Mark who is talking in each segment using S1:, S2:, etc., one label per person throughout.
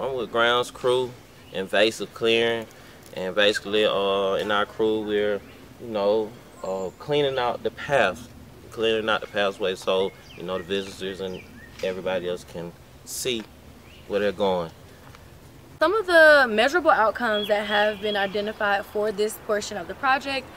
S1: I'm with grounds crew, invasive clearing, and basically in our crew we're, cleaning out the pathway so, the visitors and everybody else can see where they're going.
S2: Some of the measurable outcomes that have been identified for this portion of the project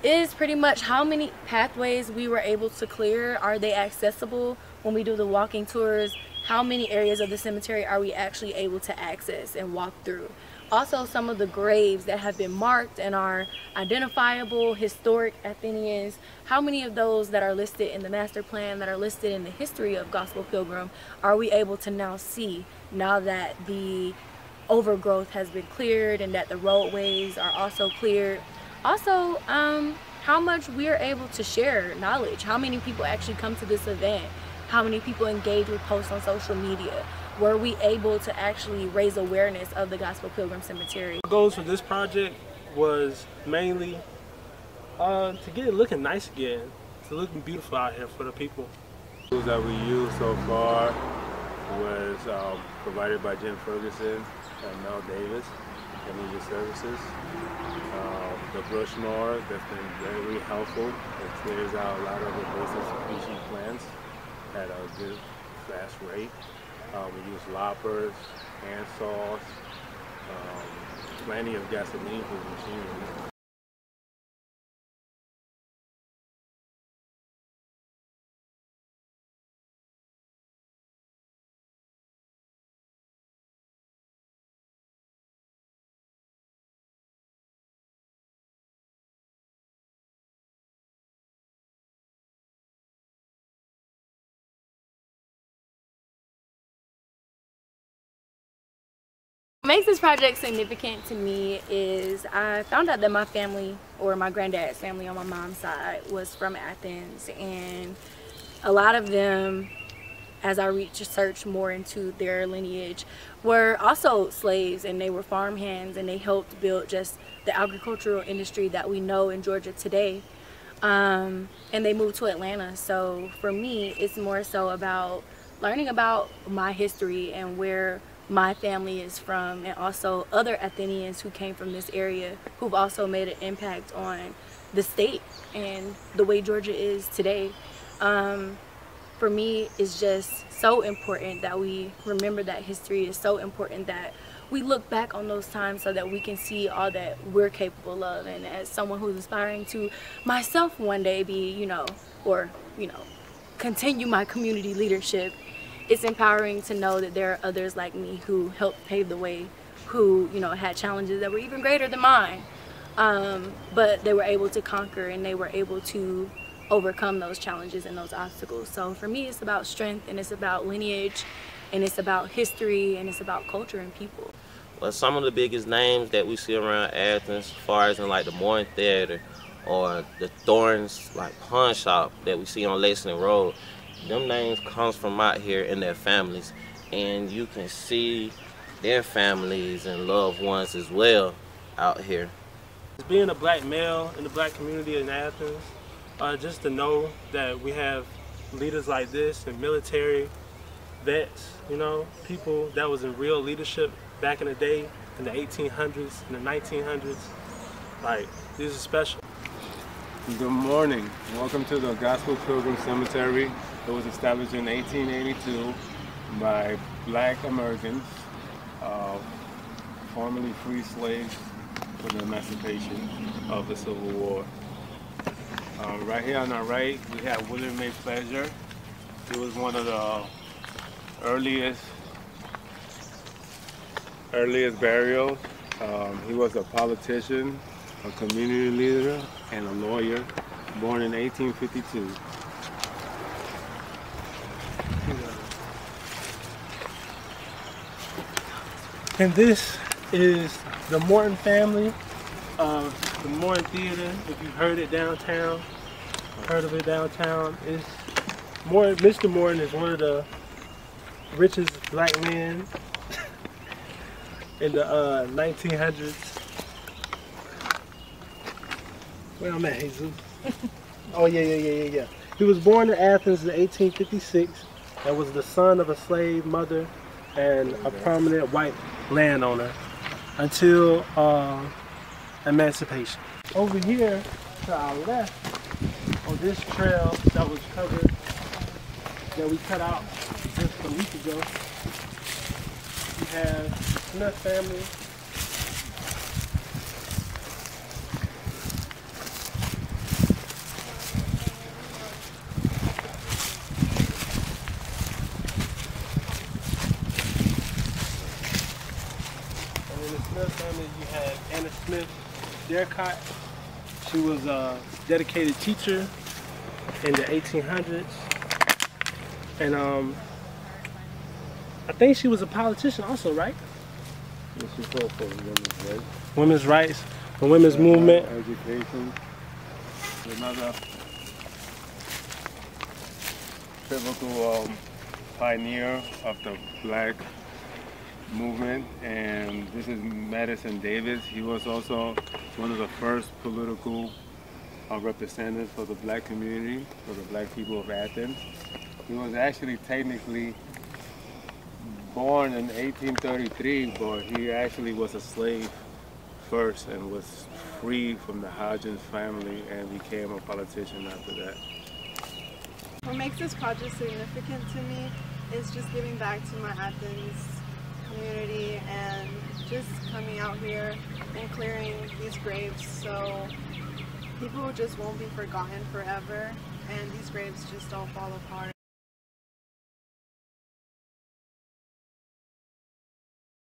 S2: is pretty much how many pathways we were able to clear. Are they accessible when we do the walking tours? How many areas of the cemetery are we actually able to access and walk through? Also, some of the graves that have been marked and are identifiable, historic Athenians, how many of those that are listed in the master plan, that are listed in the history of Gospel Pilgrim, are we able to now see now that the overgrowth has been cleared and that the roadways are also cleared? Also, how much we are able to share knowledge, how many people actually come to this event, how many people engage with posts on social media. Were we able to actually raise awareness of the Gospel Pilgrim Cemetery?
S3: The goals for this project was mainly to get it looking nice again, to looking beautiful out here for the people.
S4: The tools that we used so far was provided by Jim Ferguson and Mel Davis, Community Services. The brush mower, that's been very helpful. It clears out a lot of invasive species plants at a good, fast rate. We use loppers, hand saws, plenty of gasoline for the machinery.
S2: What makes this project significant to me is I found out that my family, or my granddad's family on my mom's side, was from Athens, and a lot of them, as I researched more into their lineage, were also slaves, and they were farmhands, and they helped build just the agricultural industry that we know in Georgia today. And they moved to Atlanta. So for me, it's more so about learning about my history and where my family is from, and also other Athenians who came from this area who've also made an impact on the state and the way Georgia is today. For me, it's just so important that we remember that history. It's so important that we look back on those times so that we can see all that we're capable of. And as someone who's aspiring to myself one day be, continue my community leadership, it's empowering to know that there are others like me who helped pave the way, who, had challenges that were even greater than mine. But they were able to conquer, and they were able to overcome those challenges and those obstacles. So for me, it's about strength, and it's about lineage, and it's about history, and it's about culture and people.
S1: Well, some of the biggest names that we see around Athens, as far as in like the Morning Theater or the Thorns pawn shop that we see on Lacing Road, them names comes from out here and their families, and you can see their families and loved ones as well out here.
S3: Being a black male in the black community in Athens, just to know that we have leaders like this and military vets, people that was in real leadership back in the day, in the 1800s, in the 1900s, this is special.
S4: Good morning. Welcome to the Gospel Pilgrim Cemetery. It was established in 1882 by black Americans, formerly free slaves for the emancipation of the Civil War. Right here on our right, we have William May Pleasure. He was one of the earliest burials. He was a politician, a community leader, and a lawyer, born in 1852.
S3: And this is the Morton family of the Morton Theater. If you've heard it downtown, Mr. Morton is one of the richest black men in the 1900s. Where I'm at, Jesus? Oh, yeah. He was born in Athens in 1856 and was the son of a slave mother and a prominent white landowner until emancipation. Over here to our left, on this trail that was covered, that we cut out just a week ago, we have the Smith family. And in the Smith family, you have Anna Smith Dercott. She was a dedicated teacher in the 1800s. And I think she was a politician also, right?
S4: Yes, she fought for women's rights.
S3: Women's rights, the women's movement.
S4: Education. Another pivotal pioneer of the black movement, and this is Madison Davis. He was also one of the first political representatives for the black community, for the black people of Athens. He was actually technically born in 1833, but he actually was a slave first and was freed from the Hodgins family and became a politician after that.
S5: What makes this project significant to me is just giving back to my Athens community and just coming out here and clearing these graves so people just won't be forgotten forever and these graves just don't fall apart.